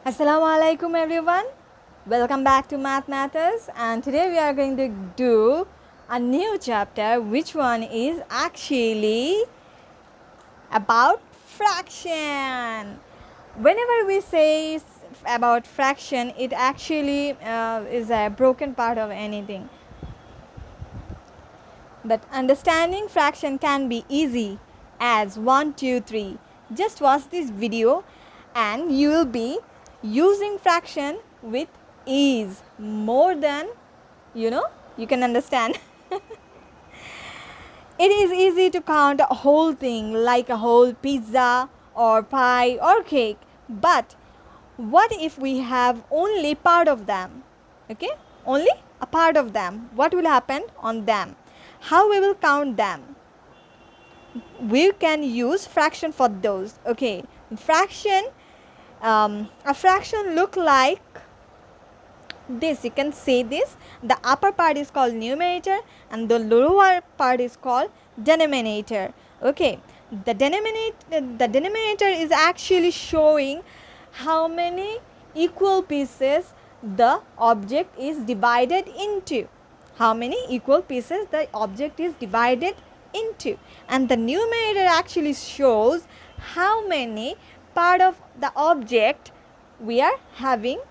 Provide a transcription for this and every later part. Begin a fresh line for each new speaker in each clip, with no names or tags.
Assalamu alaikum everyone. Welcome back to Math Matters, and today we are going to do a new chapter, which one is actually about fraction. Whenever we say about fraction, it actually is a broken part of anything. But understanding fraction can be easy as 1, 2, 3. Just watch this video and you will be using fraction with ease more than you can understand. It is easy to count a whole thing like a whole pizza or pie or cake, but what if we have only part of them? Okay, only a part of them. What will happen on them? How we will count them? We can use fraction for those. Okay, fraction, a fraction look like this. You can say this. The upper part is called numerator and the lower part is called denominator. Okay, the denominator is actually showing how many equal pieces the object is divided into. How many equal pieces the object is divided into. And the numerator actually shows how many part of the object we are having,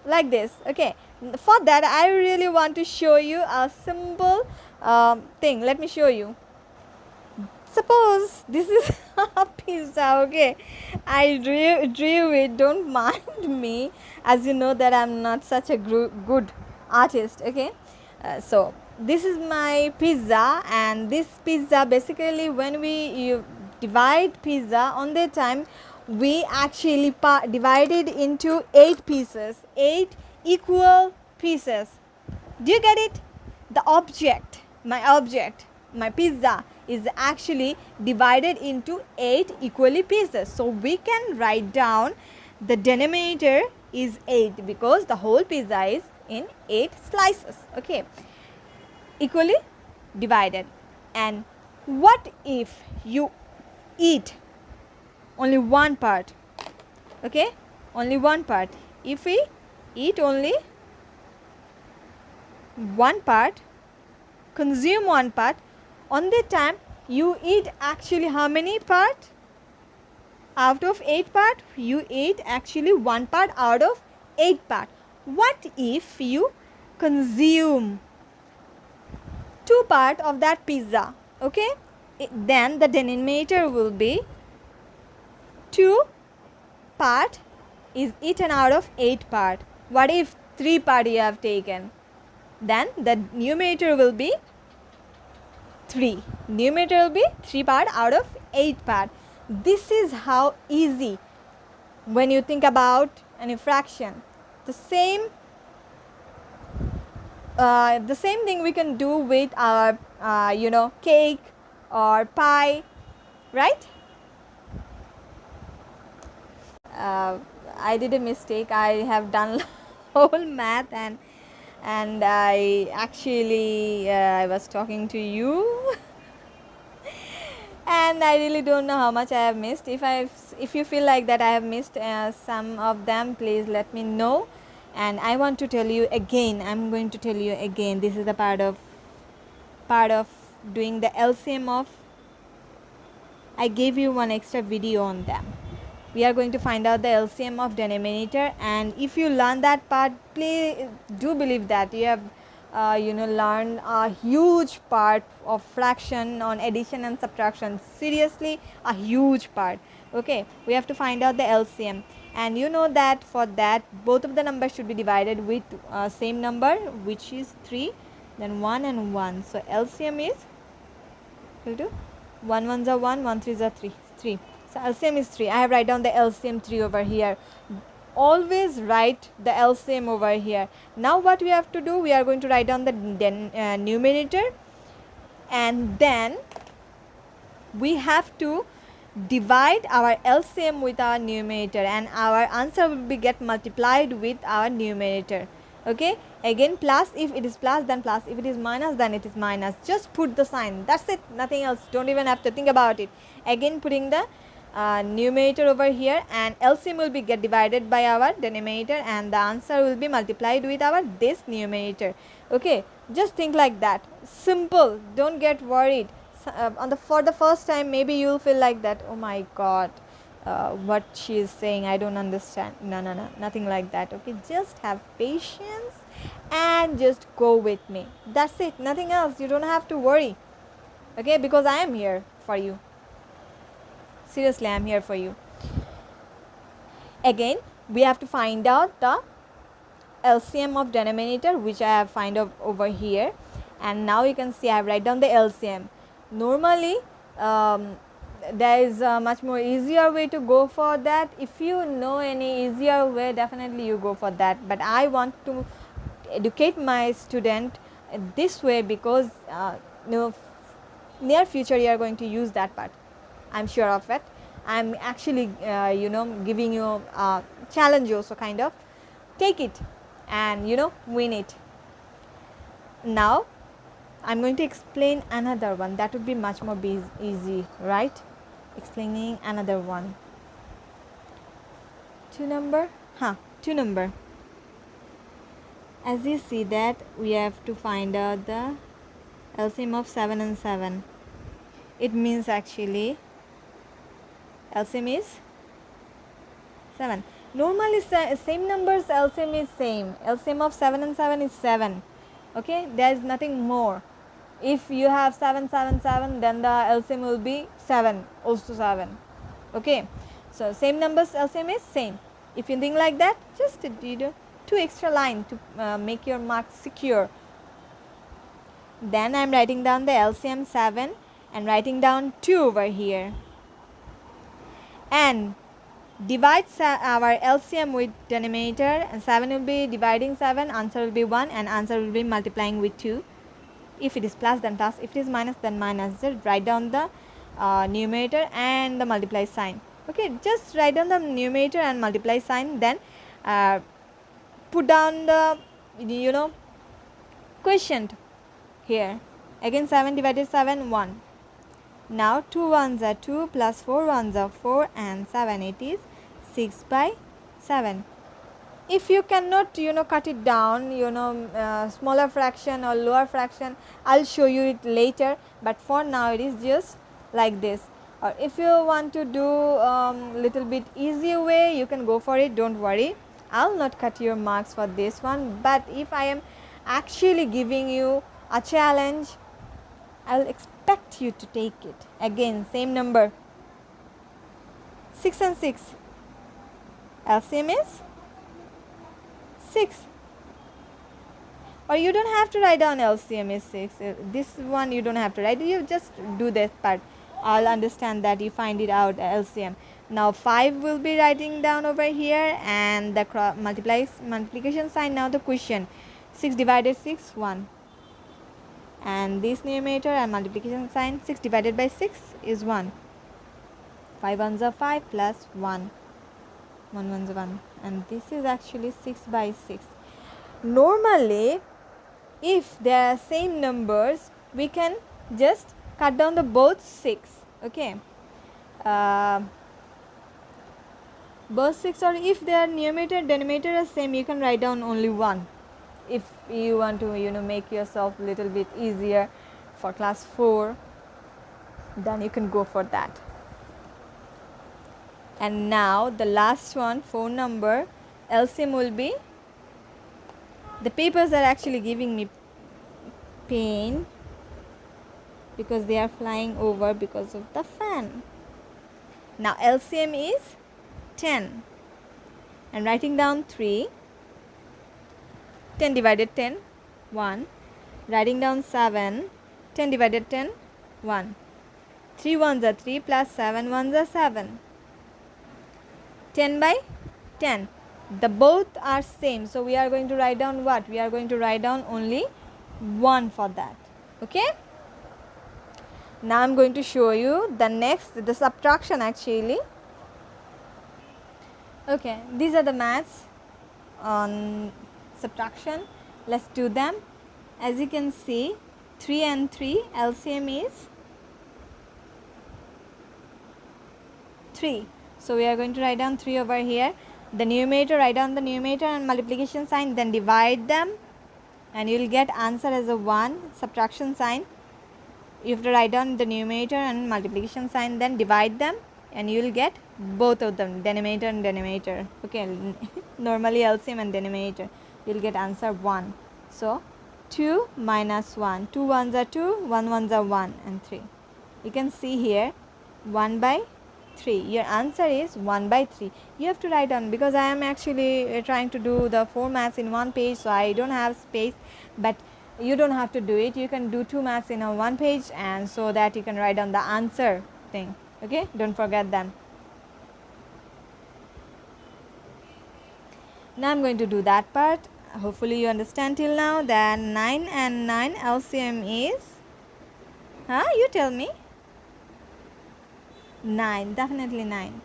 like this. Okay, for that I really want to show you a simple thing. Let me show you. Suppose this is a pizza. Okay, I drew it, don't mind me, as you know that I'm not such a good artist. Okay, so this is my pizza, and this pizza basically when we divide pizza on the time, we actually divide it into 8 pieces, 8 equal pieces. Do you get it? The object, my pizza is actually divided into 8 equally pieces. So we can write down the denominator is 8 because the whole pizza is in 8 slices. Okay, equally divided. And what if you eat only one part? Okay, only one part. If we eat only one part, consume one part, on the time you eat actually how many part? Out of 8 part, you eat actually one part out of 8 part. What if you consume 2 part of that pizza? Okay, then the denominator will be 2 part is eaten out of 8 part. What if 3 part you have taken? Then the numerator will be 3. Numerator will be 3 part out of 8 part. This is how easy when you think about any fraction. The same thing we can do with our cake or pie, right? I did a mistake. I have done whole math and I actually I was talking to you and I really don't know how much I have missed. If you feel like that I have missed some of them, please let me know. And I want to tell you again, I'm going to tell you again, this is the part of doing the LCM of. I gave you one extra video on them. We are going to find out the LCM of denominator, and if you learn that part, please do believe that you have learned a huge part of fraction on addition and subtraction. Seriously, a huge part. Okay, we have to find out the LCM, and you know that for that both of the numbers should be divided with same number, which is 3, then 1 and 1. So LCM is equal to 1 1s are 1, 1 3s are 3. So LCM is 3. I have write down the LCM 3 over here. Always write the LCM over here. Now what we have to do, we are going to write down the numerator, and then we have to divide our LCM with our numerator, and our answer will be get multiplied with our numerator. Okay, again plus, if it is plus then plus, if it is minus then it is minus. Just put the sign, that's it, nothing else. Don't even have to think about it. Again putting the numerator over here, and LCM will be get divided by our denominator, and the answer will be multiplied with our this numerator. Okay, just think like that, simple, don't get worried. For the first time maybe you'll feel like that, oh my god, what she is saying, I don't understand. No, nothing like that. Okay, just have patience and just go with me, that's it, nothing else. You don't have to worry, okay, because I am here for you. Seriously, I am here for you. Again, we have to find out the LCM of denominator, which I have find out over here, and now you can see I have write down the LCM. Normally there is a much more easier way to go for that. If you know any easier way, definitely you go for that, but I want to educate my student this way because near future you are going to use that part, I'm sure of it. I'm actually giving you a challenge also, kind of. Take it and win it. Now I'm going to explain another one that would be much more easy, right? Explaining another one. Two number. As you see that we have to find out the LCM of 7 and 7. It means actually LCM is 7. Normally same numbers LCM is same. LCM of 7 and 7 is 7. Okay, there is nothing more. If you have 7, 7, 7, then the LCM will be 7, also 7. Okay, so same numbers LCM is same. If you think like that, just do 2 extra line to make your mark secure. Then I am writing down the LCM 7 and writing down 2 over here, and divide our LCM with denominator, and 7 will be dividing 7, answer will be 1, and answer will be multiplying with 2. If it is plus, then plus. If it is minus, then minus. Just write down the numerator and the multiply sign. Okay, just write down the numerator and multiply sign, then put down the quotient here. Again 7 divided 7, 1. Now 2 ones are 2 plus 4 ones are 4 and 7, it is 6 by 7. If you cannot cut it down, smaller fraction or lower fraction, I'll show you it later, but for now it is just like this. Or if you want to do little bit easier way, you can go for it, don't worry. I'll not cut your marks for this one, but if I am actually giving you a challenge, I'll expect you to take it. Again, same number, 6 and 6. LCM is 6. Or you don't have to write down LCM is 6. This one you don't have to write, you just do that part. I'll understand that you find it out LCM. Now 5 will be writing down over here, and the multiplication sign, now the quotient. 6 divided 6, 1. And this numerator and multiplication sign, 6 divided by 6 is 1. 5 ones are 5 plus 1. 1 ones are 1. And this is actually 6 by 6. Normally, if there are same numbers, we can just cut down the both 6. Okay. Both 6, or if their numerator and denominator are same, you can write down only 1. If you want to make yourself little bit easier for class 4, then you can go for that. And now the last one, 4 number, LCM will be, the papers are actually giving me pain because they are flying over because of the fan. Now LCM is 10, and writing down 3. 10 divided 10, 1. Writing down 7, 10 divided 10, 1. 3 ones are 3 plus 7 ones are 7. 10 by 10. The both are same, so we are going to write down what? We are going to write down only 1 for that. Okay. Now I am going to show you the subtraction actually. Okay, these are the maths on subtraction. Let's do them. As you can see, 3 and 3 LCM is 3. So we are going to write down 3 over here. The numerator, write down the numerator and multiplication sign, then divide them, and you will get answer as a 1. Subtraction sign, you have to write down the numerator and multiplication sign, then divide them, and you will get both of them, denominator and denominator. Okay, normally LCM and denominator, you will get answer 1. So 2 minus 1, 2 ones are 2, 1 ones are 1, and 3. You can see here 1 by 3. Your answer is 1 by 3. You have to write down, because I am actually trying to do the 4 maths in one page, so I don't have space, but you don't have to do it. You can do 2 maths in a one page, and so that you can write down the answer thing. Okay, don't forget them. Now I'm going to do that part. Hopefully you understand till now that 9 and 9 LCM is, you tell me. 9, definitely 9.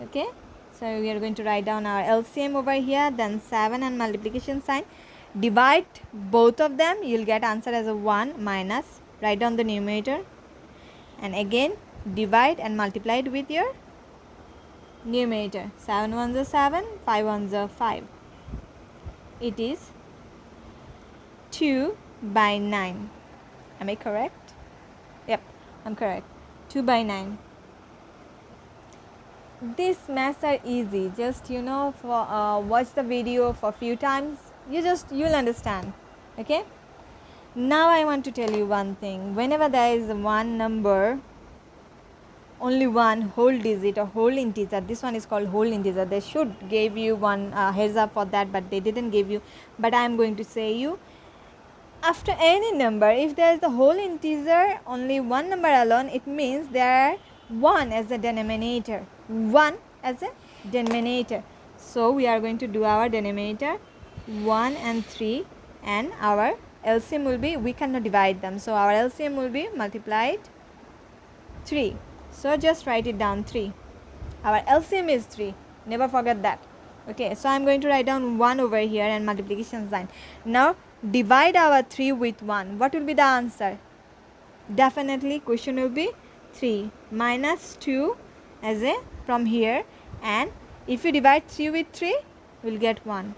Okay, so we are going to write down our LCM over here, then 7 and multiplication sign, divide both of them, you will get answer as a 1, minus, write down the numerator, and again divide and multiply it with your numerator. 7 ones are 7, 5 ones are 5. It is 2 by 9. Am I correct? Yep, I'm correct. 2 by 9. These maths are easy. Just for watch the video for few times. You'll understand. Okay. Now I want to tell you one thing. Whenever there is one number, only one whole digit or whole integer, this one is called whole integer. They should give you one heads up for that, but they didn't give you. But I am going to say you, after any number, if there is the whole integer, only one number alone, it means there are 1 as a denominator. 1 as a denominator. So we are going to do our denominator 1 and 3, and our LCM will be, we cannot divide them, so our LCM will be multiplied 3. So just write it down 3. Our LCM is 3. Never forget that. Okay, so I am going to write down 1 over here and multiplication sign. Now divide our 3 with 1. What will be the answer? Definitely question will be 3 minus 2 as a from here, and if you divide 3 with 3, we will get 1.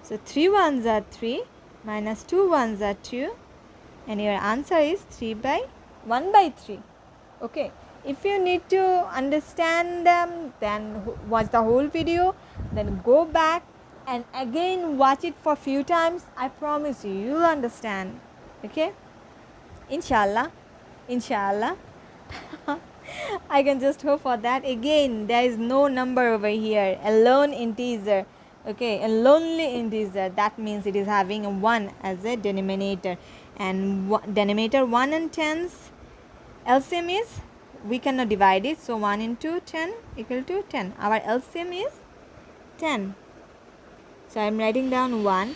So 3 ones are 3 minus 2 ones are 2, and your answer is 1 by 3. Okay, if you need to understand them, then watch the whole video, then go back and again watch it for few times. I promise you, you'll understand. Okay, inshallah. I can just hope for that. Again, there is no number over here, a lone integer. Okay, a lonely integer, that means it is having a 1 as a denominator, and denominator 1 and 10's LCM is, we cannot divide it, so 1 into 10 equal to 10. Our LCM is 10. So I am writing down 1.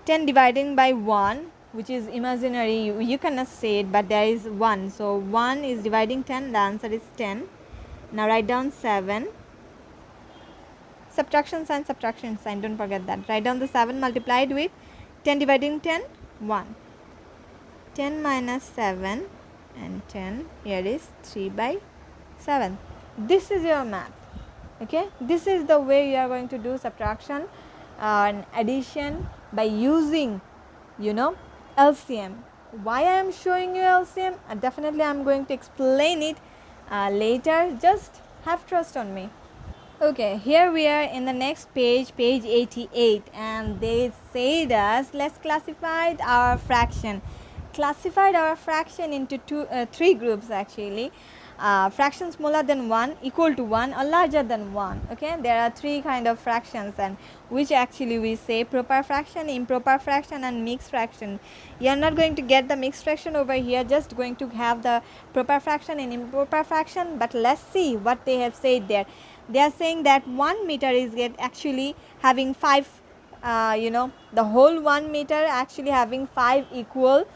10 dividing by 1, which is imaginary, you cannot say it, but there is 1. So 1 is dividing 10, the answer is 10. Now write down 7. Subtraction sign, don't forget that. Write down the 7 multiplied with 10 dividing 10, 1. 10 minus 7 and 10, here is 3 by 7. This is your math. Okay, this is the way you are going to do subtraction and addition by using LCM. Why I am showing you LCM? Definitely I am going to explain it later. Just have trust on me. Okay, here we are in the next page, page 88, and they said us, let's classify our fraction. Classified our fraction into 3 groups actually. Fraction smaller than 1, equal to 1, or larger than 1. Okay, there are 3 kind of fractions, and which actually we say proper fraction, improper fraction, and mixed fraction. You are not going to get the mixed fraction over here, just going to have the proper fraction and improper fraction. But let's see what they have said there. They are saying that 1 meter is actually having 5, the whole 1 meter actually having 5 equal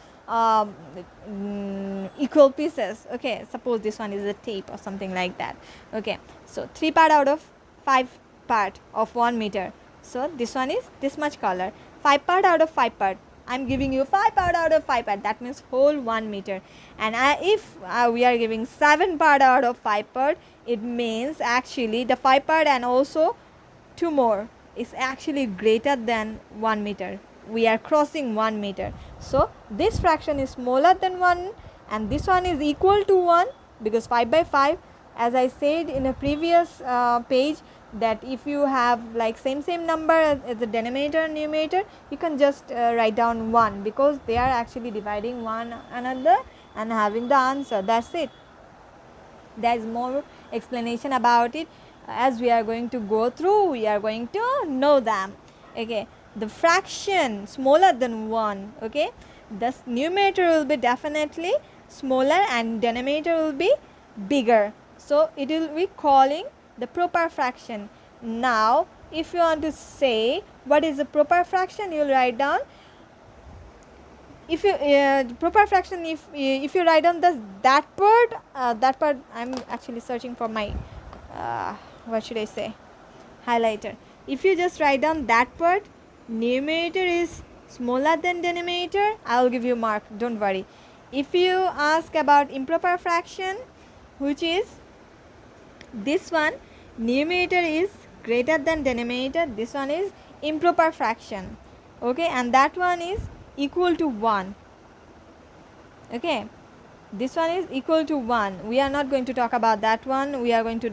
pieces. Okay, suppose this one is a tape or something like that. Okay, so 3 part out of 5 part of 1 meter. So this one is this much color. 5 part out of 5 part. I'm giving you 5 part out of 5 part, that means whole 1 meter. And if we are giving 7 part out of 5 part, it means actually the 5 part and also 2 more is actually greater than 1 meter. We are crossing 1 meter. So this fraction is smaller than 1 and this one is equal to 1, because 5 by 5, as I said in a previous page, that if you have like same number as the denominator and numerator, you can just write down 1, because they are actually dividing one another and having the answer. That's it. There is more explanation about it. As we are going to go through, we are going to know them. Okay, the fraction smaller than 1, okay, the numerator will be definitely smaller and denominator will be bigger, so it will be calling the proper fraction. Now if you want to say what is the proper fraction, you will write down, if you proper fraction, if you write down that part, I'm actually searching for my what should I say, highlighter. If you just write down that part, numerator is smaller than denominator, I will give you mark, don't worry. If you ask about improper fraction, which is this one, numerator is greater than denominator, this one is improper fraction, okay, and that one is equal to 1, okay, this one is equal to 1. We are not going to talk about that one, we are going to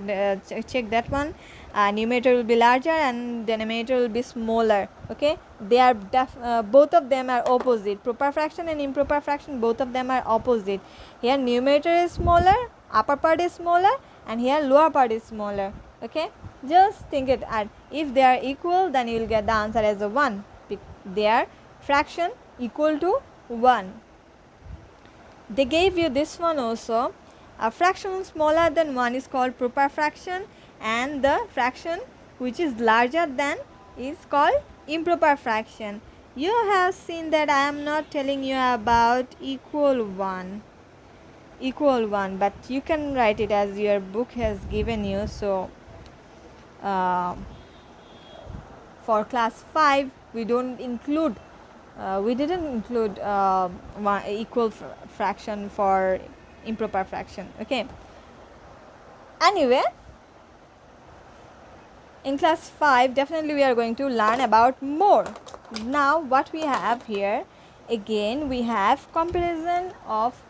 check that one. Numerator will be larger and denominator will be smaller, okay. They are both of them are opposite. Proper fraction and improper fraction, both of them are opposite. Here numerator is smaller, upper part is smaller, and here lower part is smaller, okay. Just think it out. If they are equal, then you will get the answer as a 1. They are fraction equal to 1. They gave you this one also. A fraction smaller than 1 is called proper fraction, and the fraction which is larger than is called improper fraction. You have seen that I am not telling you about equal one, but you can write it as your book has given you. So for class 5 we didn't include one equal fraction for improper fraction, okay. Anyway, in class 5 definitely we are going to learn about more. Now what we have here, again we have comparison of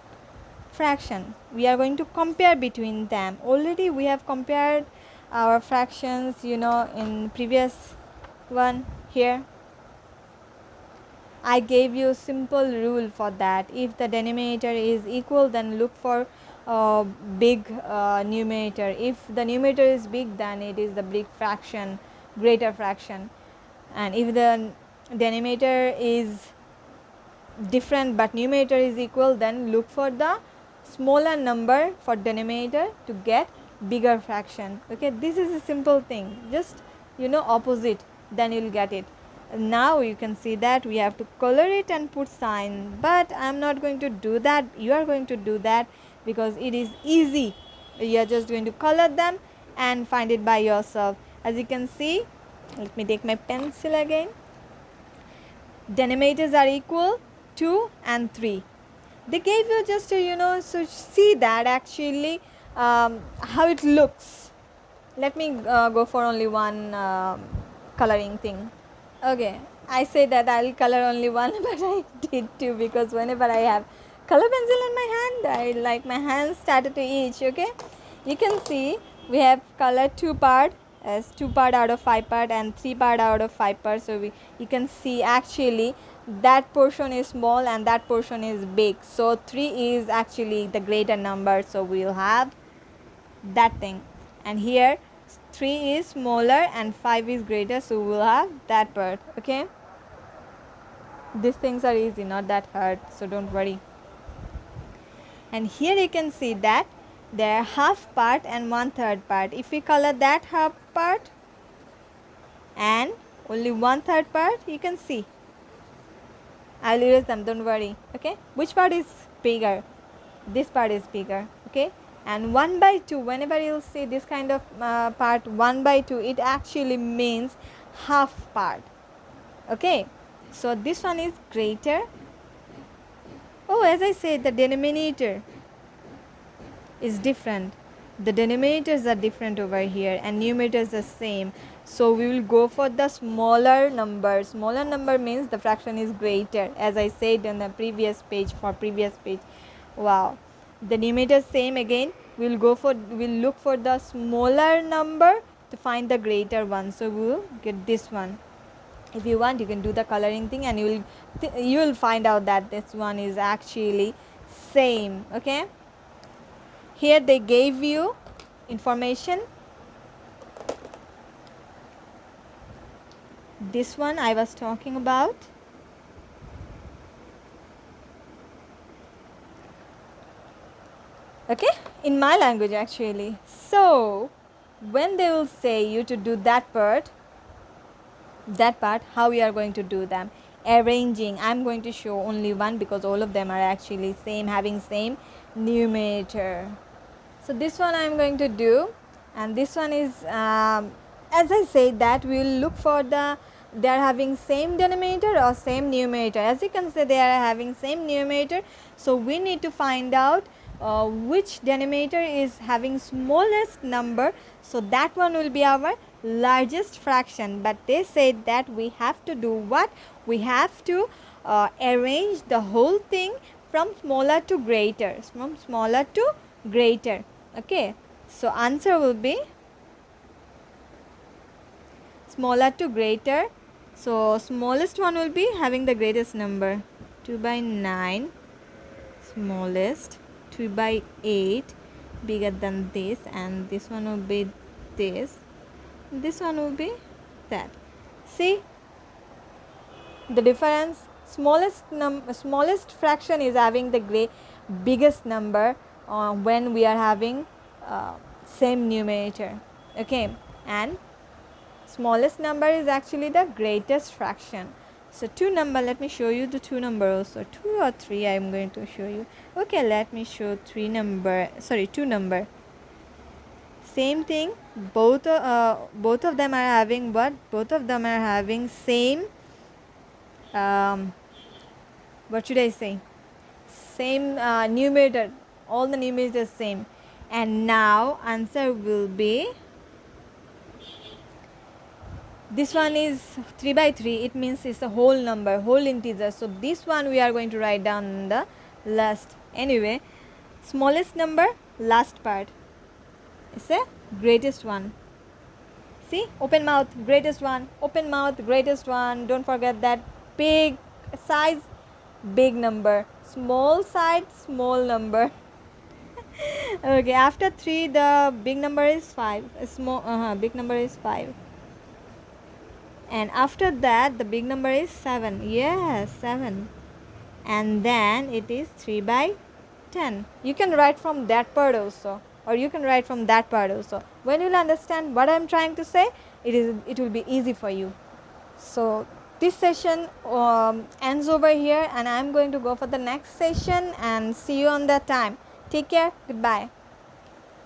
fraction. We are going to compare between them. Already we have compared our fractions, you know, in previous one. Here I gave you simple rule for that. If the denominator is equal, then look for big numerator. If the numerator is big, then it is the big fraction, greater fraction. And if the denominator is different but numerator is equal, then look for the smaller number for denominator to get bigger fraction, okay. This is a simple thing, just you know opposite, then you will get it. Now you can see that we have to color it and put sign, but I am not going to do that. You are going to do that because it is easy. You are just going to color them and find it by yourself. As you can see, let me take my pencil again. Denominators are equal 2 and 3. They gave you just to, you know, so see that actually how it looks. Let me go for only one coloring thing. Okay, I say that I will color only one, but I did two, because whenever I have color pencil in my hand, my hands started to itch, okay. You can see we have colored 2 part as 2 part out of 5 part and 3 part out of 5 part. So you can see actually that portion is small and that portion is big. So 3 is actually the greater number, so we will have that thing. And here 3 is smaller and 5 is greater, so we will have that part, okay. These things are easy, not that hard, so don't worry. And here you can see that there are half part and 1/3 part. If we color that half part and only 1/3 part, you can see. I will erase them, don't worry, okay. Which part is bigger? This part is bigger, okay. And 1/2, whenever you will see this kind of part 1/2, it actually means half part, okay. So this one is greater. Oh, as I said, the denominator is different. The denominators are different over here and numerators are same. So we will go for the smaller number. Smaller number means the fraction is greater, as I said in the previous page. Wow. The numerator same again. We'll look for the smaller number to find the greater one. So we will get this one. If you want, you can do the coloring thing and you will find out that this one is actually same. Okay, here they gave you information. This one I was talking about. Okay, in my language actually. So when they will say you to do that part, how we are going to do them, arranging. I'm going to show only one because all of them are actually same, having same numerator. So this one I'm going to do, and this one is as I said that we will look for they are having same denominator or same numerator. As you can say, they are having same numerator, so we need to find out which denominator is having smallest number, so that one will be our largest fraction. But they said that we have to do what? We have to arrange the whole thing from smaller to greater, Okay, so answer will be smaller to greater. So smallest one will be having the greatest number, 2/9, smallest, 2/8, bigger than this, and this one will be this one will be that. See the difference? Smallest fraction is having the biggest number when we are having same numerator. Okay, and smallest number is actually the greatest fraction. So 2 number, let me show you the 2 number also. 2 or 3 I am going to show you. Okay, let me show 2 number. Same thing, both of them are having what? Both of them are having same what should I say? Same numerator. All the numerators same. And now answer will be, this one is 3/3. It means it's a whole number, whole integer. So this one we are going to write down in the last. Anyway, smallest number, last part. It's a greatest one. See, open mouth, greatest one. Open mouth, greatest one. Don't forget that. Big size, big number. Small side, small number. Okay, after 3 the big number is 5. Big number is 5. And after that the big number is 7. Yes, 7. And then it is 3/10. You can write from that part also, or you can write from that part also. When you will understand what I am trying to say, it will be easy for you. So this session ends over here, and I am going to go for the next session, and see you on that time. Take care. Goodbye.